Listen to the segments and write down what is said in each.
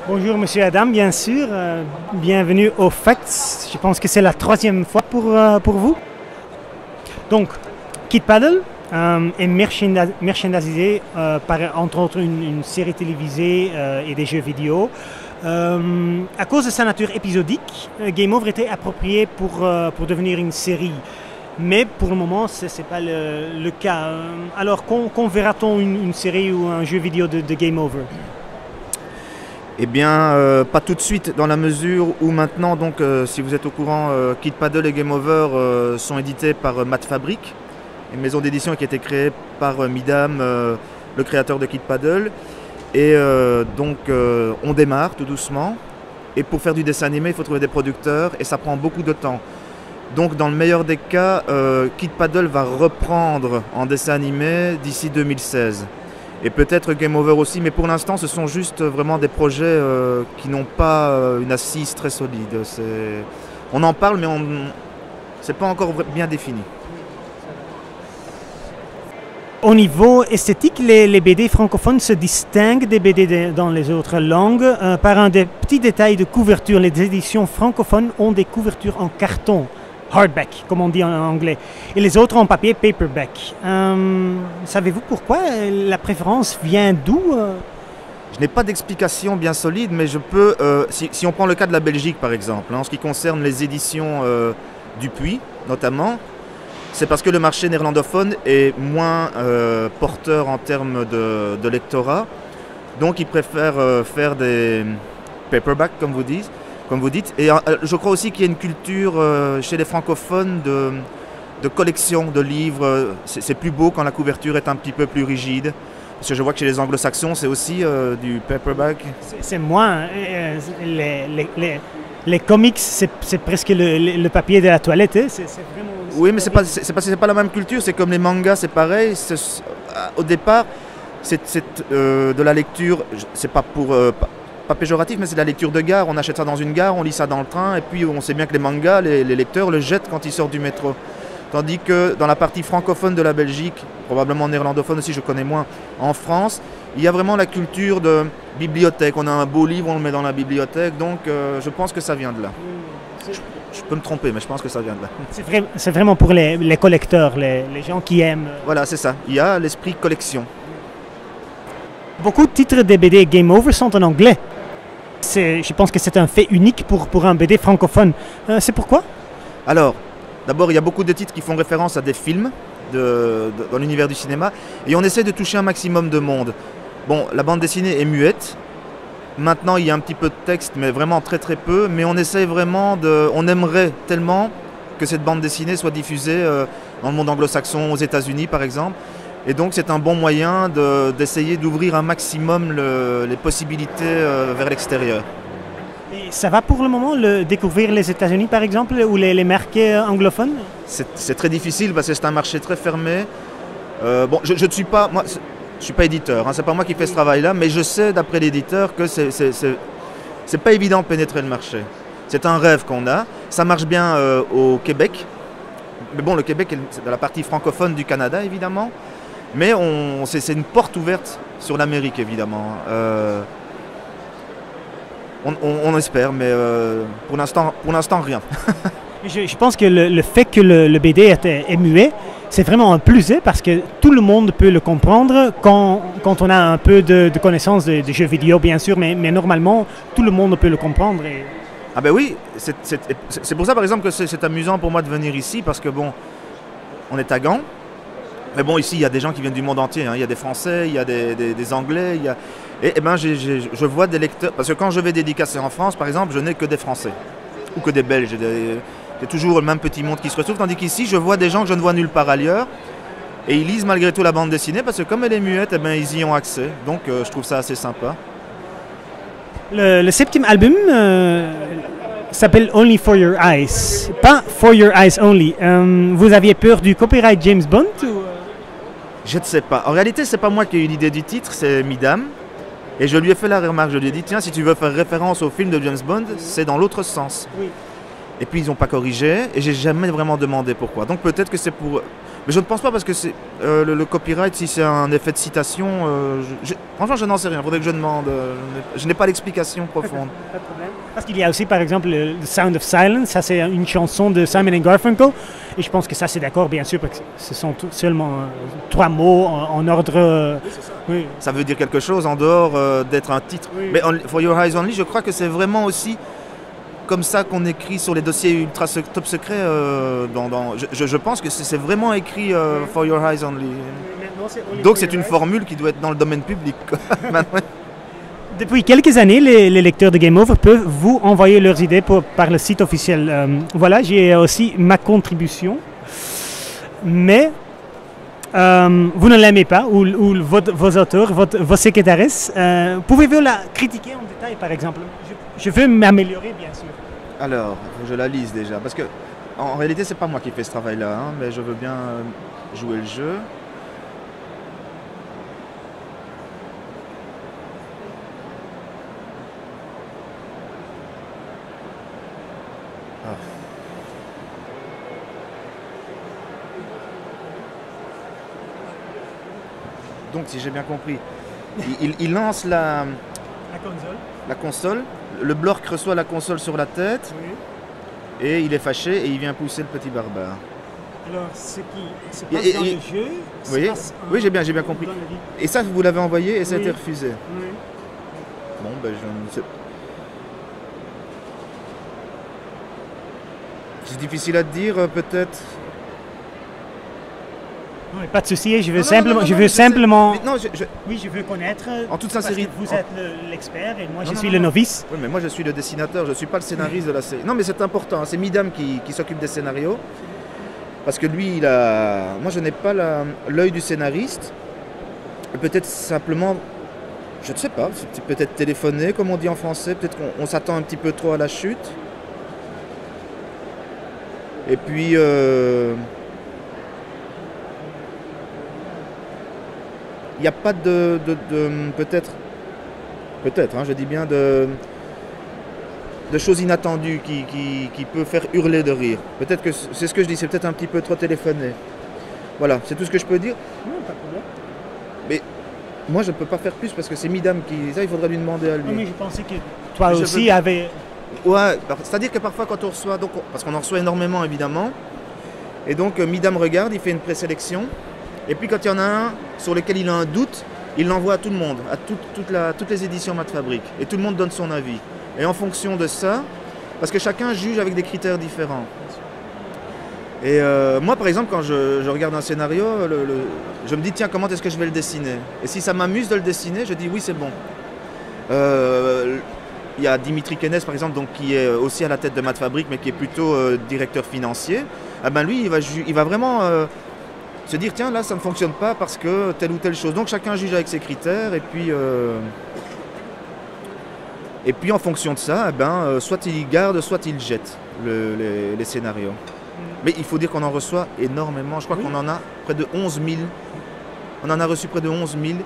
Bonjour Monsieur Adam, bien sûr. Bienvenue au Facts. Je pense que c'est la troisième fois pour vous. Donc, Kid Paddle est merchandisé par, entre autres, une série télévisée et des jeux vidéo. À cause de sa nature épisodique, Game Over était approprié pour devenir une série. Mais pour le moment, ce n'est pas le cas. Alors, quand verra-t-on une série ou un jeu vidéo de Game Over? Eh bien, pas tout de suite, dans la mesure où maintenant, donc, si vous êtes au courant, Kid Paddle et Game Over sont édités par Math Fabric, une maison d'édition qui a été créée par Midam, le créateur de Kid Paddle. Et donc, on démarre tout doucement. Et pour faire du dessin animé, il faut trouver des producteurs et ça prend beaucoup de temps. Donc, dans le meilleur des cas, Kid Paddle va reprendre en dessin animé d'ici 2016. Et peut-être Game Over aussi, mais pour l'instant, ce sont juste vraiment des projets qui n'ont pas une assise très solide. On en parle, mais c'est pas encore bien défini. Au niveau esthétique, les BD francophones se distinguent des BD dans les autres langues par un des petits détails de couverture. Les éditions francophones ont des couvertures en carton. Hardback, comme on dit en anglais, et les autres en papier, paperback. Savez-vous pourquoi? La préférence vient d'où? Je n'ai pas d'explication bien solide, mais je peux, si on prend le cas de la Belgique par exemple, en ce qui concerne les éditions Dupuis notamment, c'est parce que le marché néerlandophone est moins porteur en termes de lectorat, donc ils préfèrent faire des paperbacks comme vous dites. Et je crois aussi qu'il y a une culture chez les francophones de collection de livres. C'est plus beau quand la couverture est un petit peu plus rigide. Parce que je vois que chez les anglo-saxons, c'est aussi du paperback. C'est moins. Les comics, c'est presque le papier de la toilette. Hein. Vraiment, oui, mais c'est parce que c'est pas la même culture. C'est comme les mangas, c'est pareil. Au départ, c'est de la lecture. C'est pas pour... pas péjoratif, mais c'est la lecture de gare. On achète ça dans une gare, on lit ça dans le train, et puis on sait bien que les mangas, les lecteurs le jettent quand ils sortent du métro. Tandis que dans la partie francophone de la Belgique, probablement néerlandophone aussi, je connais moins, en France, il y a vraiment la culture de bibliothèque. On a un beau livre, on le met dans la bibliothèque, donc je pense que ça vient de là. Je peux me tromper, mais je pense que ça vient de là. C'est vraiment pour les collecteurs, les gens qui aiment. Voilà, c'est ça. Il y a l'esprit collection. Beaucoup de titres des BD Game Over sont en anglais. Je pense que c'est un fait unique pour un BD francophone. C'est pourquoi? Alors, d'abord, il y a beaucoup de titres qui font référence à des films dans l'univers du cinéma. Et on essaie de toucher un maximum de monde. Bon, la bande dessinée est muette. Maintenant, il y a un petit peu de texte, mais vraiment très très peu. Mais on essaie vraiment on aimerait tellement que cette bande dessinée soit diffusée dans le monde anglo-saxon, aux États-Unis par exemple. Et donc c'est un bon moyen d'essayer d'ouvrir un maximum les possibilités vers l'extérieur. Et ça va pour le moment découvrir les États-Unis par exemple ou les marchés anglophones? C'est très difficile parce que c'est un marché très fermé. Bon, je ne suis pas, moi, je suis pas éditeur, hein, c'est pas moi qui fais ce travail-là, mais je sais d'après l'éditeur que c'est pas évident de pénétrer le marché. C'est un rêve qu'on a. Ça marche bien au Québec, mais bon, le Québec c'est dans la partie francophone du Canada évidemment. Mais c'est une porte ouverte sur l'Amérique, évidemment. On espère, mais pour l'instant, rien. Je pense que le fait que le BD est muet, c'est vraiment un plus, hein, parce que tout le monde peut le comprendre quand on a un peu de connaissance des jeux vidéo, bien sûr, mais normalement, tout le monde peut le comprendre. Ah ben oui, c'est pour ça, par exemple, que c'est amusant pour moi de venir ici, parce que, bon, on est à Gand. Mais bon, ici, il y a des gens qui viennent du monde entier. Hein. Il y a des Français, il y a des Anglais. Et ben, je vois des lecteurs. Parce que quand je vais dédicacer en France, par exemple, je n'ai que des Français. Ou que des Belges. C'est toujours le même petit monde qui se retrouve. Tandis qu'ici, je vois des gens que je ne vois nulle part ailleurs. Et ils lisent malgré tout la bande dessinée. Parce que comme elle est muette, eh ben, ils y ont accès. Donc, je trouve ça assez sympa. Le 7e album s'appelle Only for Your Eyes. Pas For Your Eyes Only. Vous aviez peur du copyright James Bond ou... Je ne sais pas. En réalité, c'est pas moi qui ai eu l'idée du titre, c'est Midam. Et je lui ai fait la remarque. Je lui ai dit, tiens, si tu veux faire référence au film de James Bond, c'est dans l'autre sens. Oui. Et puis ils n'ont pas corrigé et j'ai jamais vraiment demandé pourquoi. Donc peut-être que c'est pour... Mais je ne pense pas parce que c'est le copyright, si c'est un effet de citation, franchement je n'en sais rien, il faudrait que je demande. Je n'ai pas l'explication profonde. Pas de problème. Parce qu'il y a aussi par exemple le Sound of Silence, ça c'est une chanson de Simon & Garfunkel. Et je pense que ça c'est d'accord bien sûr parce que ce sont seulement 3 mots en ordre... Oui, c'est ça. Oui. Ça veut dire quelque chose en dehors d'être un titre. Oui. Mais For Your Eyes Only, je crois que c'est vraiment aussi... comme ça qu'on écrit sur les dossiers ultra top secrets. Je pense que c'est vraiment écrit For Your Eyes Only. Donc c'est une formule qui doit être dans le domaine public. Depuis quelques années, les lecteurs de Game Over peuvent vous envoyer leurs idées par le site officiel. Voilà, j'ai aussi ma contribution. Mais vous ne l'aimez pas, ou vos auteurs, vos secrétaires, pouvez-vous la critiquer en détail par exemple? Je veux m'améliorer bien sûr. Alors, il faut que je la lise déjà, parce que en réalité c'est pas moi qui fais ce travail-là, hein, mais je veux bien jouer le jeu. Ah. Donc si j'ai bien compris, il lance la console. Le Blork reçoit la console sur la tête, oui. Et il est fâché et il vient pousser le petit barbare. Alors, ce qui se passe dans le jeu, oui, j'ai bien compris. Et ça, vous l'avez envoyé et ça a été refusé. Oui. Bon, ben je ne sais pas. C'est difficile à dire, peut-être. Non, pas de souci, je veux simplement... Oui, je veux connaître. En toute sincérité. Vous êtes l'expert et moi je suis le novice. Oui, mais moi je suis le dessinateur, je ne suis pas le scénariste de la série. Non, mais c'est important, c'est Midam qui s'occupe des scénarios. Parce que lui, moi je n'ai pas l'œil du scénariste. Peut-être simplement, je ne sais pas, peut-être téléphoner, comme on dit en français. Peut-être qu'on s'attend un petit peu trop à la chute. Et puis... il n'y a pas peut-être, hein, je dis bien, de choses inattendues qui peut faire hurler de rire. Peut-être que c'est ce que je dis, c'est peut-être un petit peu trop téléphoné. Voilà, c'est tout ce que je peux dire. Non, pas de problème. Mais moi, je ne peux pas faire plus parce que c'est Midam qui... Ça, il faudrait lui demander à lui. Oui, mais je pensais que toi aussi avait... Ouais, c'est-à-dire que parfois quand on reçoit, parce qu'on en reçoit énormément évidemment, et donc Midam regarde, il fait une présélection. Et puis quand il y en a un sur lequel il a un doute, il l'envoie à tout le monde, à toutes les éditions Mat Fabrique. Et tout le monde donne son avis. Et en fonction de ça, parce que chacun juge avec des critères différents. Et moi par exemple, quand je regarde un scénario, je me dis tiens, comment est-ce que je vais le dessiner? Et si ça m'amuse de le dessiner, je dis oui, c'est bon. Il y a Dimitri Kenes par exemple, donc, qui est aussi à la tête de Mat Fabrique, mais qui est plutôt directeur financier. Ah ben lui, il va vraiment... se dire tiens là ça ne fonctionne pas parce que telle ou telle chose. Donc chacun juge avec ses critères et puis en fonction de ça, soit il garde, soit il jette les scénarios. Mais il faut dire qu'on en reçoit énormément. Je crois qu'on en a près de 11 000. On en a reçu près de 11 000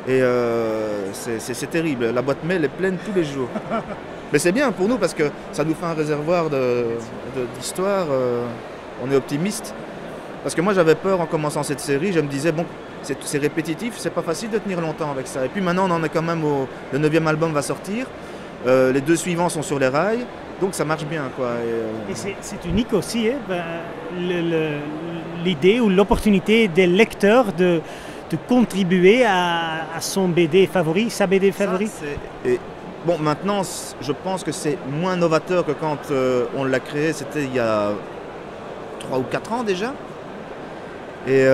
et c'est terrible. La boîte mail est pleine tous les jours. Mais c'est bien pour nous parce que ça nous fait un réservoir d'histoire. On est optimiste. Parce que moi j'avais peur en commençant cette série, je me disais bon c'est répétitif, c'est pas facile de tenir longtemps avec ça. Et puis maintenant on en est quand même le 9e album va sortir, les 2 suivants sont sur les rails, donc ça marche bien quoi. Et c'est unique aussi, hein, l'idée ou l'opportunité des lecteurs de contribuer à son BD favori, sa BD favorite. Bon maintenant je pense que c'est moins novateur que quand on l'a créé, c'était il y a 3 ou 4 ans déjà. Et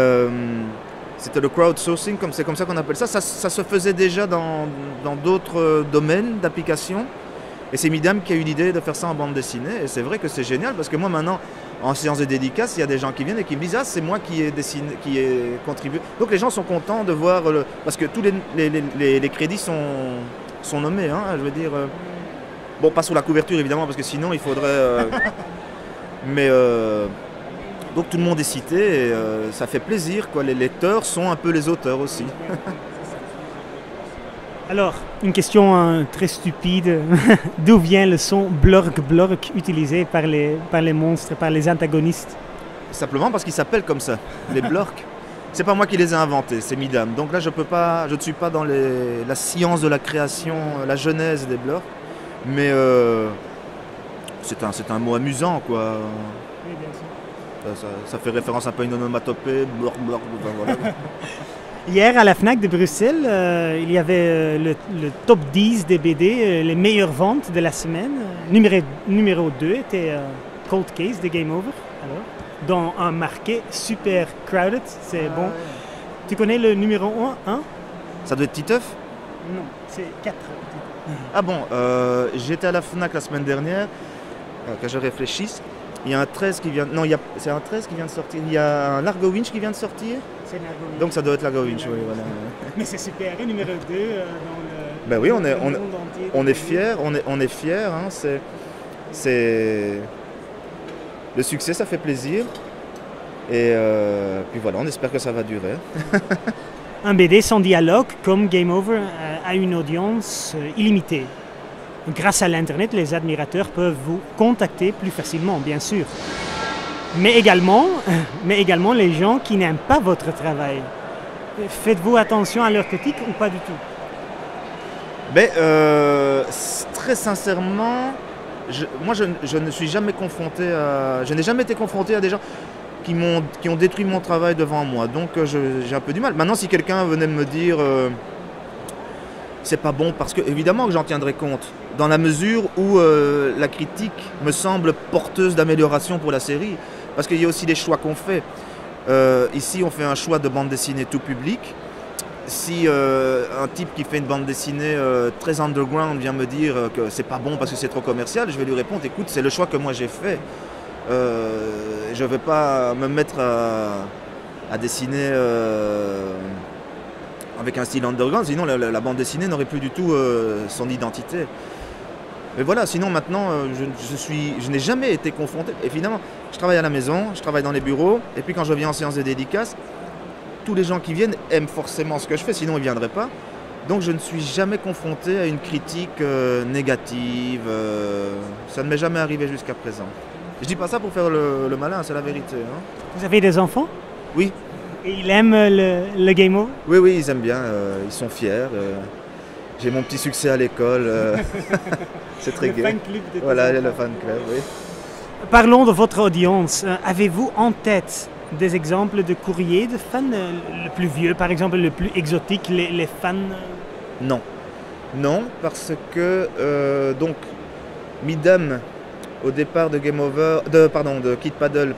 c'était le crowdsourcing, c'est comme ça qu'on appelle ça. Ça se faisait déjà dans d'autres domaines d'application. Et c'est Midam qui a eu l'idée de faire ça en bande dessinée. Et c'est vrai que c'est génial parce que moi maintenant, en séance de dédicace, il y a des gens qui viennent et qui me disent ah c'est moi qui ai dessiné, qui ai contribué. Donc les gens sont contents de voir parce que tous les crédits sont nommés. Hein, je veux dire, bon pas sur la couverture évidemment parce que sinon il faudrait. Mais donc tout le monde est cité et ça fait plaisir quoi. Les lecteurs sont un peu les auteurs aussi. Alors, une question très stupide. D'où vient le son blork-blork utilisé par les monstres, par les antagonistes? Simplement parce qu'ils s'appellent comme ça, les blorks. C'est pas moi qui les ai inventés, c'est Midam. Donc là, je ne suis pas dans la science de la création, la genèse des blorks. Mais c'est un mot amusant, quoi. Oui, bien sûr. Ça fait référence un peu à une onomatopée, blork, blork, voilà. Hier, à la FNAC de Bruxelles, il y avait le top 10 des BD, les meilleures ventes de la semaine. Numéro 2 était Cold Case de Game Over, alors, dont un marqué super crowded, c'est bon. Tu connais le numéro 1? Ça doit être Titeuf? Non, c'est 4. Ah bon, j'étais à la FNAC la semaine dernière, quand je réfléchisse. Il y a un 13 qui vient... Non, c'est un 13 qui vient de sortir. Il y a un Largo Winch qui vient de sortir. C'est Largo Winch. Donc ça doit être Largo Winch, oui, voilà. Mais c'est super, numéro 2 dans le... Ben oui, monde entier. on est fiers, on est fiers. Hein, c'est... Le succès, ça fait plaisir. Et puis voilà, on espère que ça va durer. Un BD sans dialogue, comme Game Over, a une audience illimitée. Grâce à l'Internet, les admirateurs peuvent vous contacter plus facilement, bien sûr. Mais également les gens qui n'aiment pas votre travail. Faites-vous attention à leurs critiques ou pas du tout? Ben, très sincèrement, je ne suis jamais confronté à... Je n'ai jamais été confronté à des gens qui ont détruit mon travail devant moi. Donc j'ai un peu du mal. Maintenant, si quelqu'un venait me dire... c'est pas bon, parce que évidemment que j'en tiendrai compte, dans la mesure où la critique me semble porteuse d'amélioration pour la série, parce qu'il y a aussi des choix qu'on fait. Ici, on fait un choix de bande dessinée tout public. Si un type qui fait une bande dessinée très underground vient me dire que c'est pas bon parce que c'est trop commercial, je vais lui répondre, écoute, c'est le choix que moi j'ai fait. Je ne vais pas me mettre à dessiner... avec un style underground, sinon la bande dessinée n'aurait plus du tout son identité. Mais voilà, sinon maintenant, je n'ai jamais été confronté. Évidemment, je travaille à la maison, je travaille dans les bureaux, et puis quand je viens en séance de dédicace, tous les gens qui viennent aiment forcément ce que je fais, sinon ils ne viendraient pas. Donc je ne suis jamais confronté à une critique négative. Ça ne m'est jamais arrivé jusqu'à présent. Je dis pas ça pour faire le malin, c'est la vérité. Hein. Vous avez des enfants? Oui. Et ils aiment le Game Over? Oui, oui, ils aiment bien, ils sont fiers. J'ai mon petit succès à l'école, c'est très gai. Le fan club de Voilà, tes le enfants. fan club, oui. Parlons de votre audience. Avez-vous en tête des exemples de courriers de fans, le plus vieux, par exemple, le plus exotique, les fans? Non. Non, parce que, donc, Midam, au départ de Game Over, de Kid Paddle,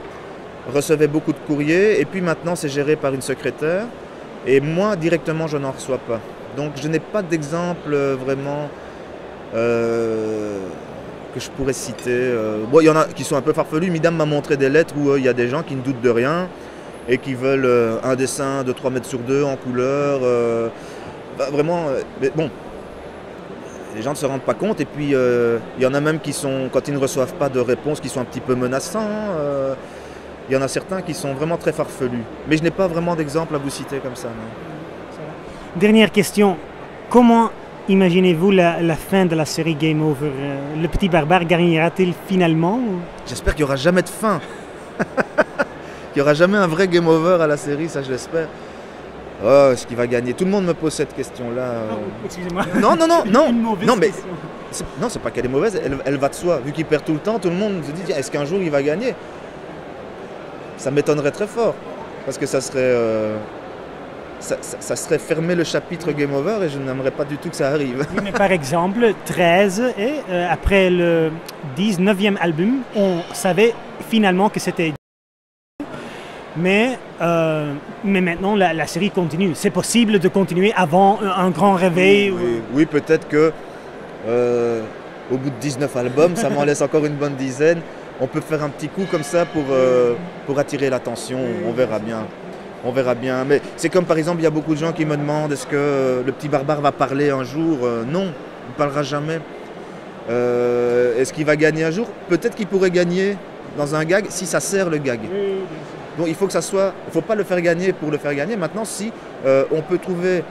recevait beaucoup de courriers, et puis maintenant c'est géré par une secrétaire, et moi directement je n'en reçois pas. Donc je n'ai pas d'exemple vraiment que je pourrais citer. Bon, il y en a qui sont un peu farfelus. Midam m'a montré des lettres où il y a des gens qui ne doutent de rien et qui veulent un dessin de 3 mètres sur 2 en couleur. Vraiment, mais bon, les gens ne se rendent pas compte, et puis il y en a même qui sont, quand ils ne reçoivent pas de réponse, qui sont un petit peu menaçants. Il y en a certains qui sont vraiment très farfelus. Mais je n'ai pas vraiment d'exemple à vous citer comme ça. Non. Dernière question. Comment imaginez-vous la fin de la série Game Over? Le petit barbare gagnera-t-il finalement? J'espère qu'il n'y aura jamais de fin. Qu'il n'y aura jamais un vrai Game Over à la série, ça je l'espère. Oh, est-ce qu'il va gagner? Tout le monde me pose cette question-là. Excusez-moi. Non, Une mauvaise non, mais question. non, c'est pas qu'elle est mauvaise, elle va de soi. Vu qu'il perd tout le temps, tout le monde se dit, tiens, est-ce qu'un jour il va gagner? Ça m'étonnerait très fort, parce que ça serait fermer le chapitre Game Over, et je n'aimerais pas du tout que ça arrive. Oui, mais par exemple, 13, et après le 19e album, on savait finalement que c'était... Mais maintenant, la série continue. C'est possible de continuer avant un grand réveil? Oui, peut-être que au bout de 19 albums, ça m'en laisse encore une bonne dizaine. On peut faire un petit coup comme ça pour attirer l'attention, on verra bien. On verra bien. Mais c'est comme par exemple, il y a beaucoup de gens qui me demandent est-ce que le petit barbare va parler un jour? Non, il ne parlera jamais. Est-ce qu'il va gagner un jour? Peut-être qu'il pourrait gagner dans un gag si ça sert le gag. Donc il faut que ça soit... Il ne faut pas le faire gagner pour le faire gagner. Maintenant, si on peut trouver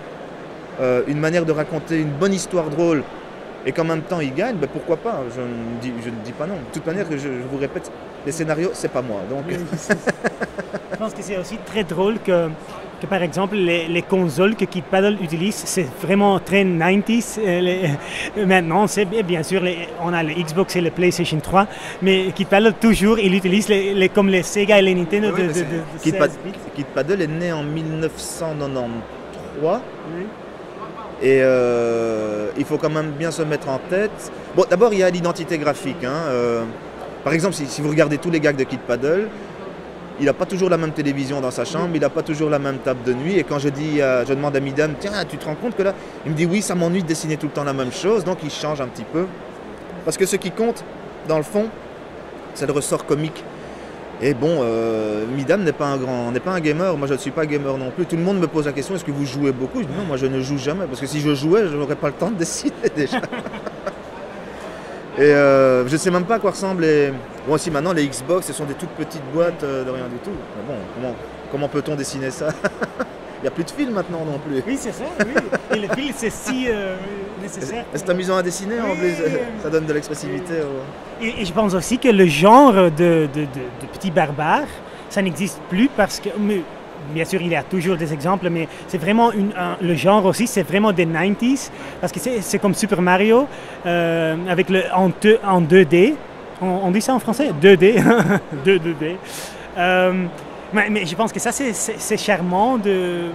une manière de raconter une bonne histoire drôle et qu'en même temps il gagne, ben pourquoi pas, je ne dis pas non. De toute manière, je vous répète, les scénarios, c'est pas moi. Donc... Oui, je pense que c'est aussi très drôle que par exemple les consoles que Kid Paddle utilise, c'est vraiment très 90s. Maintenant, c'est bien sûr, on a le Xbox et le PlayStation 3, mais Kid Paddle toujours, il utilise comme les Sega et les Nintendo oui, de Kid 16 bits. Kid Paddle est né en 1993. Oui. Et il faut quand même bien se mettre en tête. Bon, d'abord, il y a l'identité graphique. Par exemple, si vous regardez tous les gags de Kid Paddle, il n'a pas toujours la même télévision dans sa chambre, il n'a pas toujours la même table de nuit. Et quand je demande à Midam, tiens, tu te rends compte que là, il me dit oui, ça m'ennuie de dessiner tout le temps la même chose, donc il change un petit peu. Parce que ce qui compte, dans le fond, c'est le ressort comique. Et bon, Midam n'est pas un gamer, moi je ne suis pas gamer non plus. Tout le monde me pose la question, est-ce que vous jouez beaucoup? Je dis non, moi je ne joue jamais, parce que si je jouais, je n'aurais pas le temps de dessiner déjà. Et je ne sais même pas à quoi ressemblent les... Bon, aussi maintenant les Xbox, ce sont des toutes petites boîtes de rien du tout. Mais bon, comment peut-on dessiner ça? Il n'y a plus de fil maintenant non plus. Oui, c'est ça, oui. Et le fil, c'est si nécessaire. C'est amusant à dessiner en plus, ça donne de l'expressivité. Et je pense aussi que le genre de petit barbare, ça n'existe plus parce que, bien sûr, il y a toujours des exemples, mais c'est vraiment le genre aussi, c'est vraiment des 90s, parce que c'est comme Super Mario, avec en 2D. On dit ça en français? 2D. 2D. Mais je pense que ça, c'est charmant de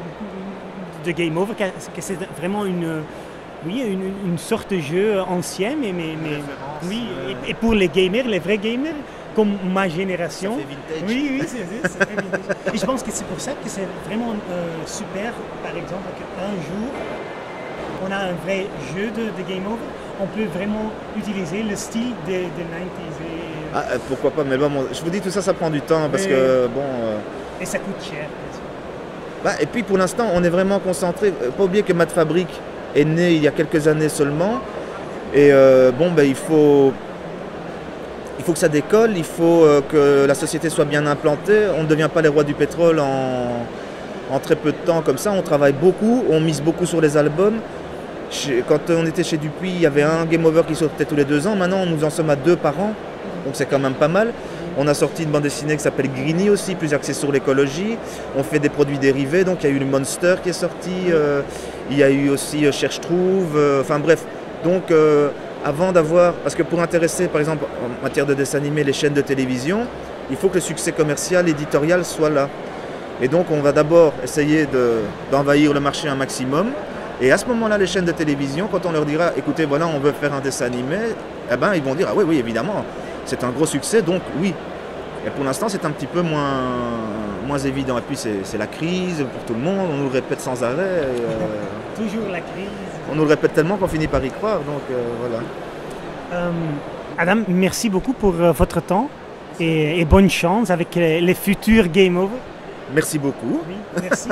Game Over, que c'est vraiment une sorte de jeu ancien, mais oui, et pour les gamers, les vrais gamers, comme ma génération. Ça fait vintage. Oui, c'est très vintage. Et je pense que c'est pour ça que c'est vraiment super, par exemple, qu'un jour, on a un vrai jeu de Game Over, on peut vraiment utiliser le style des 90s. Pourquoi pas, mais bon, je vous dis, tout ça, ça prend du temps, parce que, bon... Et ça coûte cher, bien sûr. Et puis, pour l'instant, on est vraiment concentré. Pas oublier que Math Fabric est né il y a quelques années seulement. Et il faut que ça décolle, il faut que la société soit bien implantée. On ne devient pas les rois du pétrole en très peu de temps comme ça. On travaille beaucoup, on mise beaucoup sur les albums. Quand on était chez Dupuis, il y avait un Game Over qui sortait tous les 2 ans. Maintenant, nous en sommes à 2 par an, donc c'est quand même pas mal. On a sorti une bande dessinée qui s'appelle Greeny aussi, plus axée sur l'écologie. On fait des produits dérivés, donc il y a eu le Monster qui est sorti, il y a eu aussi Cherche Trouve, enfin bref. Donc avant d'avoir, parce que pour intéresser par exemple en matière de dessin animé les chaînes de télévision, il faut que le succès commercial, éditorial soit là. Et donc on va d'abord essayer d'envahir le marché un maximum. Et à ce moment-là, les chaînes de télévision, quand on leur dira, écoutez, voilà, on veut faire un dessin animé, eh ben, ils vont dire, ah oui, évidemment, c'est un gros succès, donc oui. Et pour l'instant, c'est un petit peu moins évident. Et puis, c'est la crise pour tout le monde, on nous le répète sans arrêt. Toujours la crise. On nous le répète tellement qu'on finit par y croire, donc voilà. Adam, merci beaucoup pour votre temps et bonne chance avec les futurs Game Over. Merci beaucoup. Oui, merci.